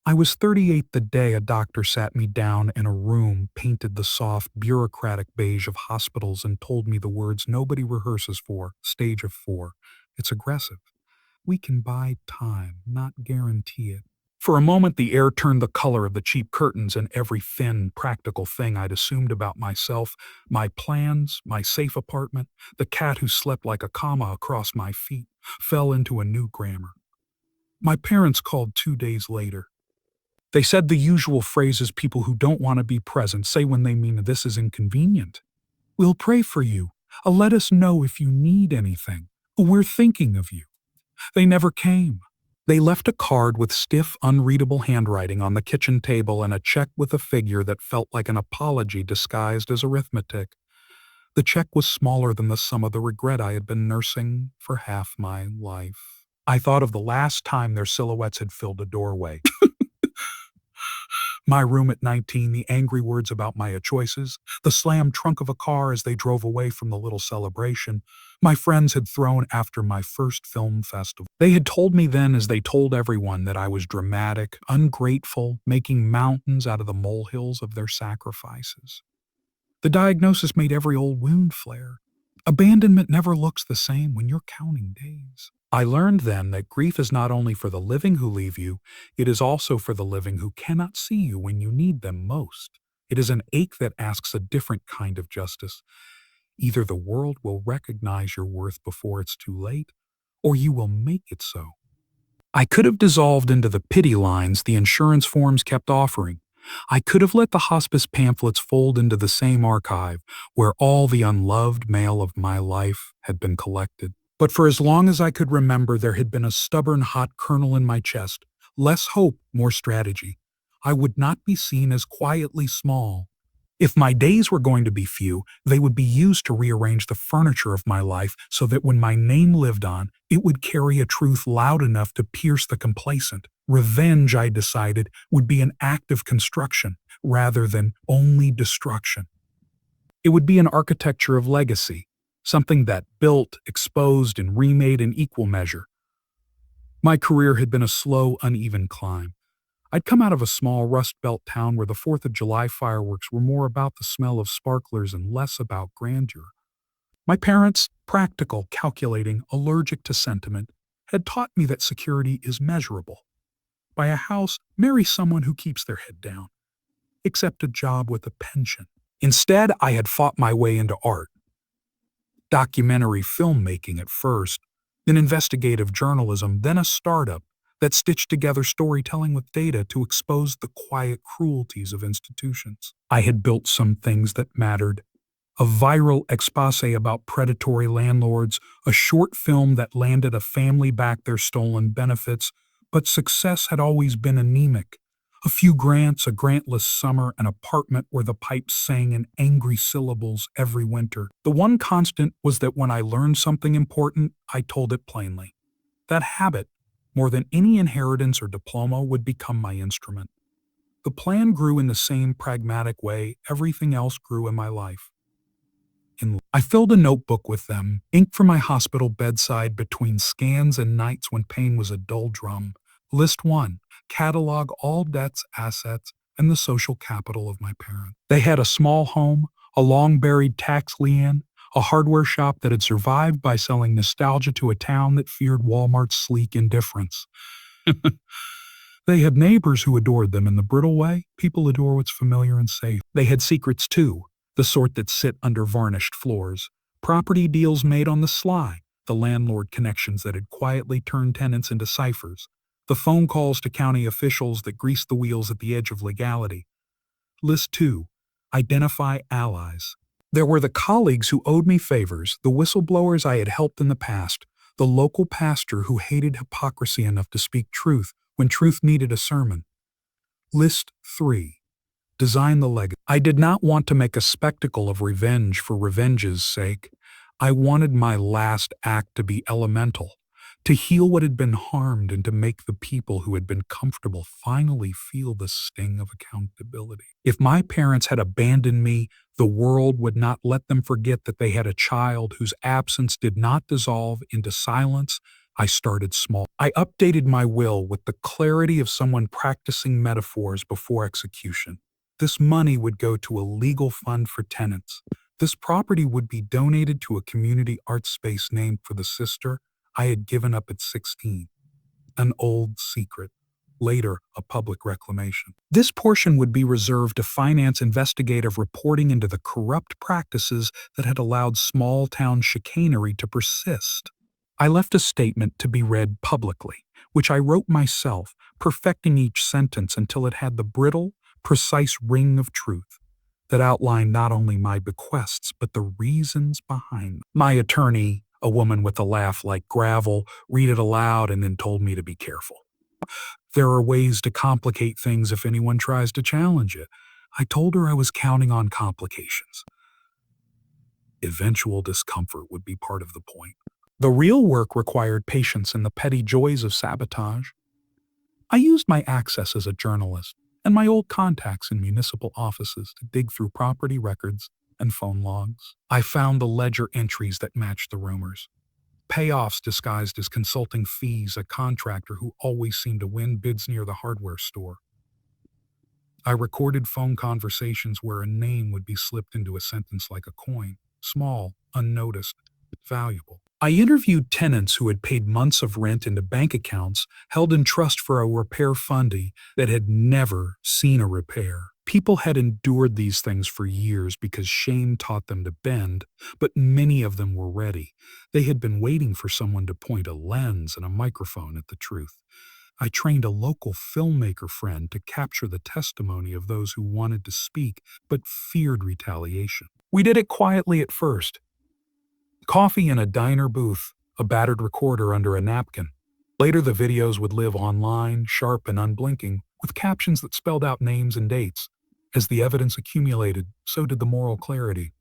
I was 38 the day a doctor sat me down in a room painted the soft, bureaucratic beige of hospitals and told me the words nobody rehearses for, stage of 4. It's aggressive. We can buy time, not guarantee it. For a moment, the air turned the color of the cheap curtains, and every thin, practical thing I'd assumed about myself, my plans, my safe apartment, the cat who slept like a comma across my feet, fell into a new grammar. My parents called 2 days later. They said the usual phrases people who don't want to be present say when they mean this is inconvenient. We'll pray for you. Let us know if you need anything. We're thinking of you. They never came. They left a card with stiff, unreadable handwriting on the kitchen table and a check with a figure that felt like an apology disguised as arithmetic. The check was smaller than the sum of the regret I had been nursing for half my life. I thought of the last time their silhouettes had filled a doorway. My room at 19, the angry words about my choices, the slammed trunk of a car as they drove away from the little celebration my friends had thrown after my first film festival. They had told me then, as they told everyone, that I was dramatic, ungrateful, making mountains out of the molehills of their sacrifices. The diagnosis made every old wound flare. Abandonment never looks the same when you're counting days. I learned then that grief is not only for the living who leave you, it is also for the living who cannot see you when you need them most. It is an ache that asks a different kind of justice. Either the world will recognize your worth before it's too late, or you will make it so. I could have dissolved into the pity lines the insurance forms kept offering. I could have let the hospice pamphlets fold into the same archive where all the unloved mail of my life had been collected. But for as long as I could remember, there had been a stubborn hot kernel in my chest. Less hope, more strategy. I would not be seen as quietly small. If my days were going to be few, they would be used to rearrange the furniture of my life so that when my name lived on, it would carry a truth loud enough to pierce the complacent. Revenge, I decided, would be an act of construction rather than only destruction. It would be an architecture of legacy, something that built, exposed, and remade in equal measure. My career had been a slow, uneven climb. I'd come out of a small Rust Belt town where the 4th of July fireworks were more about the smell of sparklers and less about grandeur. My parents, practical, calculating, allergic to sentiment, had taught me that security is measurable. Buy a house, marry someone who keeps their head down. Accept a job with a pension. Instead, I had fought my way into art. Documentary filmmaking at first, then investigative journalism, then a startup that stitched together storytelling with data to expose the quiet cruelties of institutions. I had built some things that mattered. A viral exposé about predatory landlords, a short film that landed a family back their stolen benefits, but success had always been anemic. A few grants, a grantless summer, an apartment where the pipes sang in angry syllables every winter. The one constant was that when I learned something important, I told it plainly. That habit, more than any inheritance or diploma, would become my instrument. The plan grew in the same pragmatic way everything else grew in my life. I filled a notebook with them, ink from my hospital bedside between scans and nights when pain was a dull drum. List 1. Catalog all debts, assets, and the social capital of my parents. They had a small home, a long-buried tax lien, a hardware shop that had survived by selling nostalgia to a town that feared Walmart's sleek indifference. They had neighbors who adored them in the brittle way people adore what's familiar and safe. They had secrets too, the sort that sit under varnished floors. Property deals made on the sly, the landlord connections that had quietly turned tenants into ciphers. The phone calls to county officials that greased the wheels at the edge of legality. List 2. Identify allies. There were the colleagues who owed me favors, the whistleblowers I had helped in the past, the local pastor who hated hypocrisy enough to speak truth when truth needed a sermon. List 3. Design the legacy. I did not want to make a spectacle of revenge for revenge's sake. I wanted my last act to be elemental, to heal what had been harmed and to make the people who had been comfortable finally feel the sting of accountability. If my parents had abandoned me, the world would not let them forget that they had a child whose absence did not dissolve into silence I started small. I updated my will with the clarity of someone practicing metaphors before execution. This money would go to a legal fund for tenants. This property would be donated to a community art space named for the sister I had given up at 16. An old secret. Later, a public reclamation. This portion would be reserved to finance investigative reporting into the corrupt practices that had allowed small-town chicanery to persist. I left a statement to be read publicly, which I wrote myself, perfecting each sentence until it had the brittle, precise ring of truth that outlined not only my bequests but the reasons behind them. My attorney, a woman with a laugh like gravel, read it aloud and then told me to be careful. There are ways to complicate things if anyone tries to challenge it. I told her I was counting on complications. Eventual discomfort would be part of the point. The real work required patience and the petty joys of sabotage. I used my access as a journalist and my old contacts in municipal offices to dig through property records and phone logs. I found the ledger entries that matched the rumors. Payoffs disguised as consulting fees, a contractor who always seemed to win bids near the hardware store. I recorded phone conversations where a name would be slipped into a sentence like a coin, small, unnoticed, valuable. I interviewed tenants who had paid months of rent into bank accounts held in trust for a repair fundee that had never seen a repair. People had endured these things for years because shame taught them to bend, but many of them were ready. They had been waiting for someone to point a lens and a microphone at the truth. I trained a local filmmaker friend to capture the testimony of those who wanted to speak but feared retaliation. We did it quietly at first. Coffee in a diner booth, a battered recorder under a napkin. Later the videos would live online, sharp and unblinking, with captions that spelled out names and dates. As the evidence accumulated, so did the moral clarity.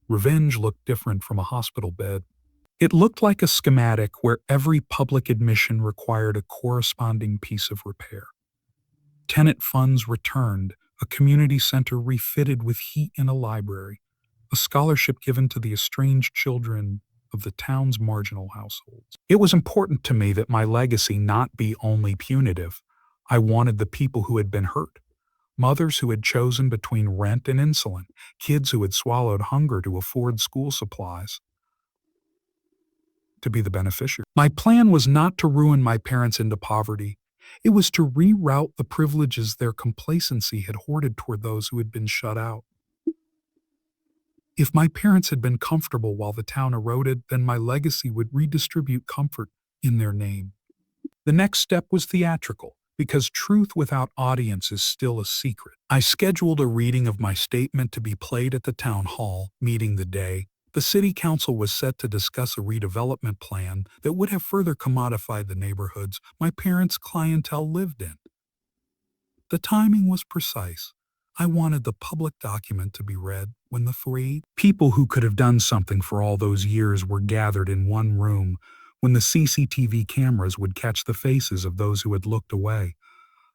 Revenge looked different from a hospital bed. It looked like a schematic where every public admission required a corresponding piece of repair. Tenant funds returned, a community center refitted with heat and a library, a scholarship given to the estranged children of the town's marginal households. It was important to me that my legacy not be only punitive. I wanted the people who had been hurt, mothers who had chosen between rent and insulin, kids who had swallowed hunger to afford school supplies, to be the beneficiary. My plan was not to ruin my parents into poverty. It was to reroute the privileges their complacency had hoarded toward those who had been shut out. If my parents had been comfortable while the town eroded, then my legacy would redistribute comfort in their name. The next step was theatrical, because truth without audience is still a secret. I scheduled a reading of my statement to be played at the town hall, meeting the day. The city council was set to discuss a redevelopment plan that would have further commodified the neighborhoods my parents' clientele lived in. The timing was precise. I wanted the public document to be read when the three people who could have done something for all those years were gathered in one room, when the CCTV cameras would catch the faces of those who had looked away.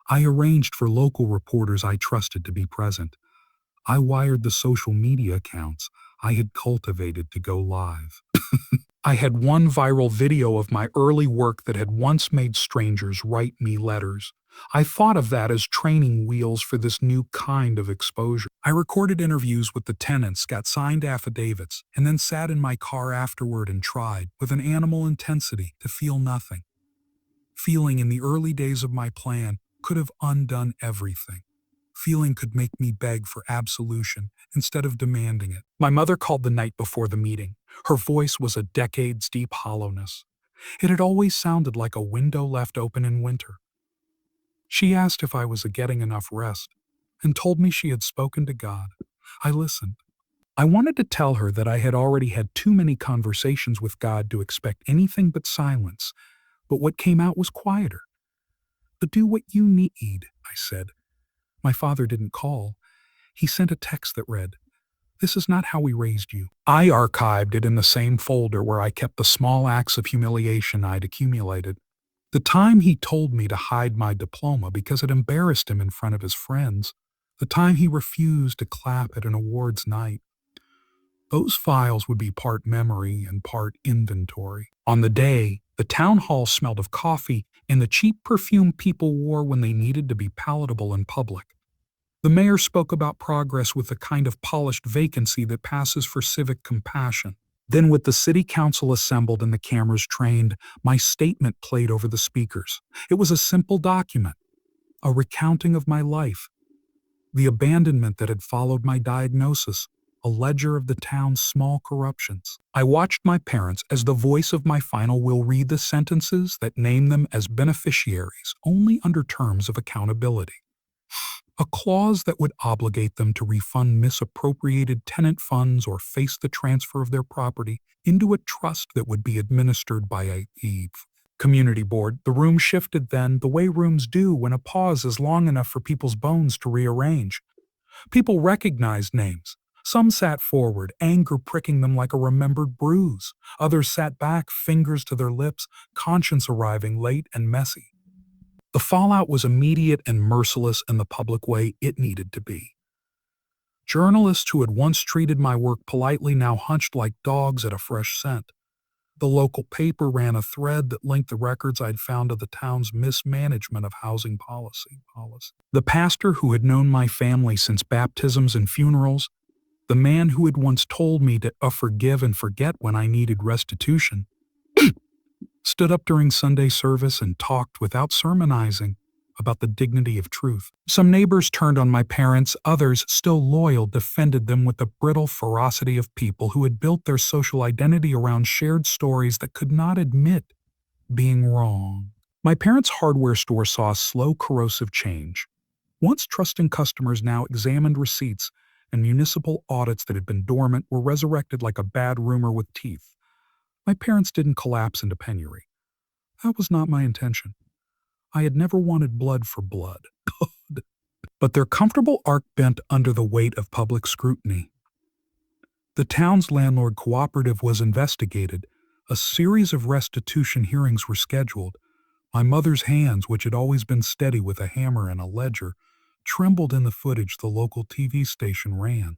I arranged for local reporters I trusted to be present. I wired the social media accounts I had cultivated to go live. I had one viral video of my early work that had once made strangers write me letters. I thought of that as training wheels for this new kind of exposure. I recorded interviews with the tenants, got signed affidavits, and then sat in my car afterward and tried, with an animal intensity, to feel nothing. Feeling in the early days of my plan could have undone everything. Feeling could make me beg for absolution instead of demanding it. My mother called the night before the meeting. Her voice was a decades-deep hollowness. It had always sounded like a window left open in winter. She asked if I was getting enough rest and told me she had spoken to God. I listened. I wanted to tell her that I had already had too many conversations with God to expect anything but silence, but what came out was quieter. "But do what you need," I said. My father didn't call. He sent a text that read, "This is not how we raised you." I archived it in the same folder where I kept the small acts of humiliation I'd accumulated. The time he told me to hide my diploma because it embarrassed him in front of his friends. The time he refused to clap at an awards night. Those files would be part memory and part inventory. On the day The town hall smelled of coffee and the cheap perfume people wore when they needed to be palatable in public. The mayor spoke about progress with the kind of polished vacancy that passes for civic compassion. Then, with the city council assembled and the cameras trained, my statement played over the speakers. It was a simple document, a recounting of my life, the abandonment that had followed my diagnosis, a ledger of the town's small corruptions. I watched my parents as the voice of my final will read the sentences that name them as beneficiaries only under terms of accountability. A clause that would obligate them to refund misappropriated tenant funds or face the transfer of their property into a trust that would be administered by a community board. The room shifted then, the way rooms do when a pause is long enough for people's bones to rearrange. People recognized names. Some sat forward, anger pricking them like a remembered bruise. Others sat back, fingers to their lips, conscience arriving late and messy. The fallout was immediate and merciless in the public way it needed to be. Journalists who had once treated my work politely now hunched like dogs at a fresh scent. The local paper ran a thread that linked the records I'd found of the town's mismanagement of housing policy. The pastor who had known my family since baptisms and funerals, the man who had once told me to forgive and forget when I needed restitution, stood up during Sunday service and talked without sermonizing about the dignity of truth. Some neighbors turned on my parents, others, still loyal, defended them with the brittle ferocity of people who had built their social identity around shared stories that could not admit being wrong. My parents' hardware store saw a slow, corrosive change. Once trusting customers now examined receipts, and municipal audits that had been dormant were resurrected like a bad rumor with teeth. My parents didn't collapse into penury. That was not my intention. I had never wanted blood for blood. But their comfortable arc bent under the weight of public scrutiny. The town's landlord cooperative was investigated. A series of restitution hearings were scheduled. My mother's hands, which had always been steady with a hammer and a ledger, trembled in the footage the local TV station ran.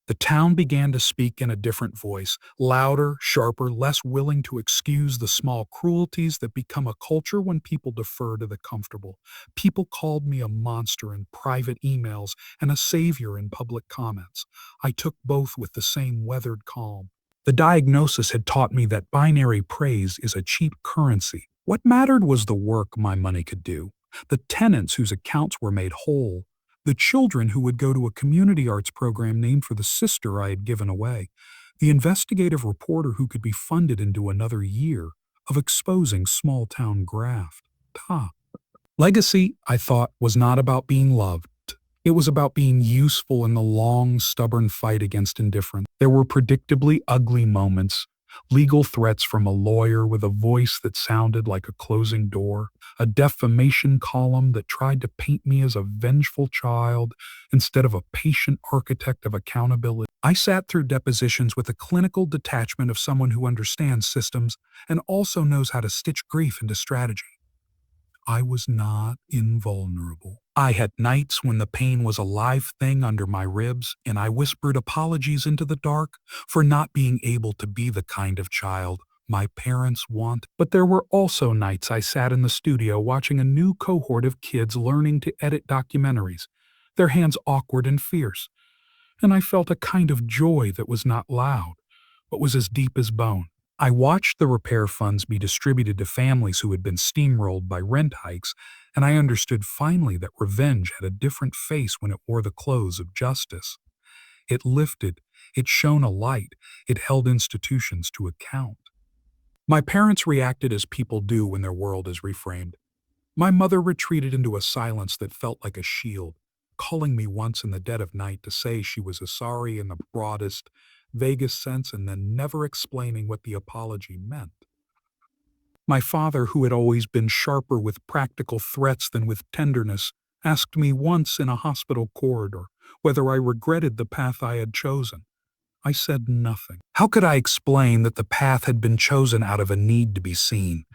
The town began to speak in a different voice, louder, sharper, less willing to excuse the small cruelties that become a culture when people defer to the comfortable. People called me a monster in private emails and a savior in public comments. I took both with the same weathered calm. The diagnosis had taught me that binary praise is a cheap currency. What mattered was the work my money could do, the tenants whose accounts were made whole, the children who would go to a community arts program named for the sister I had given away, the investigative reporter who could be funded into another year of exposing small-town graft. Legacy, I thought, was not about being loved. It was about being useful in the long, stubborn fight against indifference. There were predictably ugly moments, legal threats from a lawyer with a voice that sounded like a closing door, a defamation column that tried to paint me as a vengeful child instead of a patient architect of accountability. I sat through depositions with the clinical detachment of someone who understands systems and also knows how to stitch grief into strategy. I was not invulnerable. I had nights when the pain was a live thing under my ribs, and I whispered apologies into the dark for not being able to be the kind of child my parents want. But there were also nights I sat in the studio watching a new cohort of kids learning to edit documentaries, their hands awkward and fierce, and I felt a kind of joy that was not loud, but was as deep as bone. I watched the repair funds be distributed to families who had been steamrolled by rent hikes, and I understood finally that revenge had a different face when it wore the clothes of justice. It lifted, it shone a light, it held institutions to account. My parents reacted as people do when their world is reframed. My mother retreated into a silence that felt like a shield, calling me once in the dead of night to say she was sorry in the broadest, vaguest sense and then never explaining what the apology meant. My father, who had always been sharper with practical threats than with tenderness, asked me once in a hospital corridor whether I regretted the path I had chosen. I said nothing. How could I explain that the path had been chosen out of a need to be seen,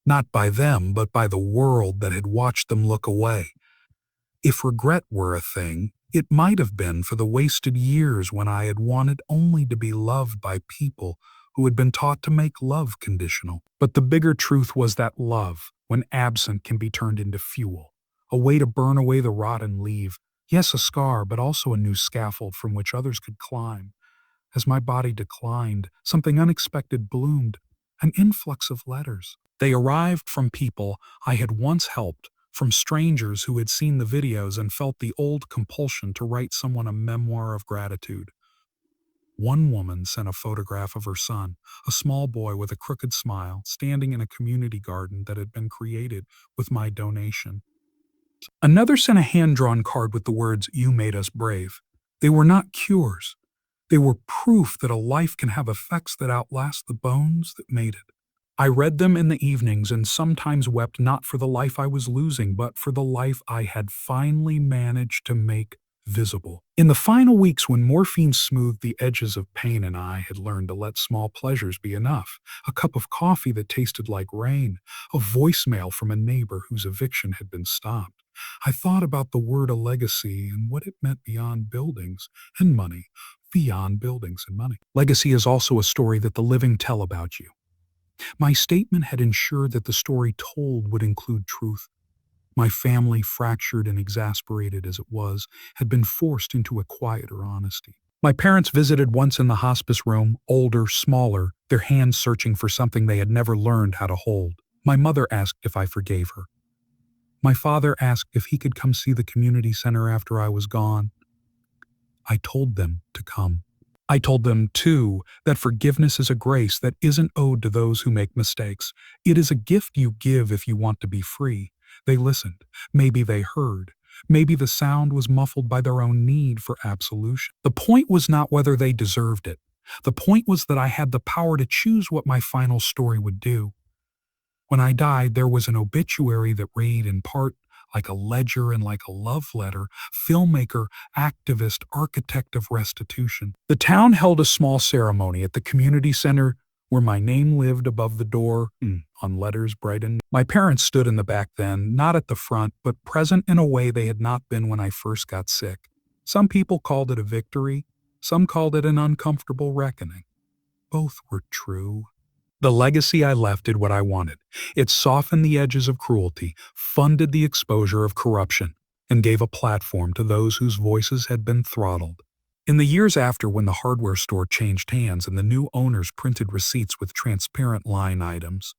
not by them, but by the world that had watched them look away? If regret were a thing, it might have been for the wasted years when I had wanted only to be loved by people who had been taught to make love conditional. But the bigger truth was that love, when absent, can be turned into fuel, a way to burn away the rot and leave, yes, a scar, but also a new scaffold from which others could climb. As my body declined, something unexpected bloomed, an influx of letters. They arrived from people I had once helped, from strangers who had seen the videos and felt the old compulsion to write someone a memoir of gratitude. One woman sent a photograph of her son, a small boy with a crooked smile, standing in a community garden that had been created with my donation. Another sent a hand-drawn card with the words, "You made us brave." They were not cures. They were proof that a life can have effects that outlast the bones that made it. I read them in the evenings and sometimes wept not for the life I was losing, but for the life I had finally managed to make visible. In the final weeks when morphine smoothed the edges of pain and I had learned to let small pleasures be enough, a cup of coffee that tasted like rain, a voicemail from a neighbor whose eviction had been stopped, I thought about the word a legacy and what it meant beyond buildings and money. Beyond buildings and money. Legacy is also a story that the living tell about you. My statement had ensured that the story told would include truth. My family, fractured and exasperated as it was, had been forced into a quieter honesty. My parents visited once in the hospice room, older, smaller, their hands searching for something they had never learned how to hold. My mother asked if I forgave her. My father asked if he could come see the community center after I was gone. I told them to come. I told them, too, that forgiveness is a grace that isn't owed to those who make mistakes. It is a gift you give if you want to be free. They listened. Maybe they heard. Maybe the sound was muffled by their own need for absolution. The point was not whether they deserved it. The point was that I had the power to choose what my final story would do. When I died, there was an obituary that read in part like a ledger and like a love letter, filmmaker, activist, architect of restitution. The town held a small ceremony at the community center where my name lived above the door, on letters brightened. My parents stood in the back then, not at the front, but present in a way they had not been when I first got sick. Some people called it a victory, some called it an uncomfortable reckoning. Both were true. The legacy I left did what I wanted. It softened the edges of cruelty, funded the exposure of corruption, and gave a platform to those whose voices had been throttled. In the years after, when the hardware store changed hands and the new owners printed receipts with transparent line items,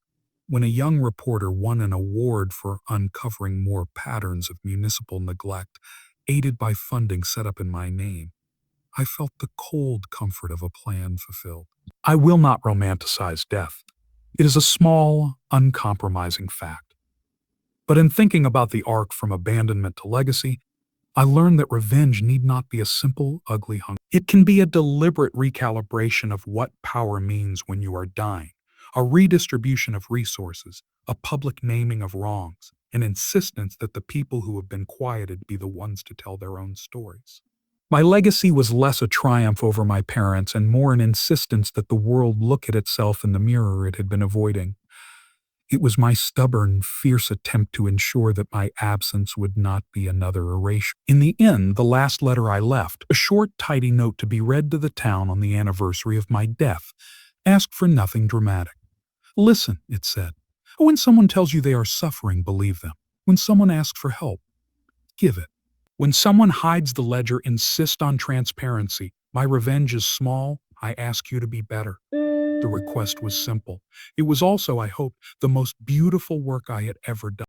when a young reporter won an award for uncovering more patterns of municipal neglect, aided by funding set up in my name, I felt the cold comfort of a plan fulfilled. I will not romanticize death. It is a small, uncompromising fact. But in thinking about the arc from abandonment to legacy, I learned that revenge need not be a simple, ugly hunger. It can be a deliberate recalibration of what power means when you are dying, a redistribution of resources, a public naming of wrongs, an insistence that the people who have been quieted be the ones to tell their own stories. My legacy was less a triumph over my parents and more an insistence that the world look at itself in the mirror it had been avoiding. It was my stubborn, fierce attempt to ensure that my absence would not be another erasure. In the end, the last letter I left, a short, tidy note to be read to the town on the anniversary of my death, asked for nothing dramatic. Listen, it said. When someone tells you they are suffering, believe them. When someone asks for help, give it. When someone hides the ledger, insist on transparency. My revenge is small. I ask you to be better. The request was simple. It was also, I hope, the most beautiful work I had ever done.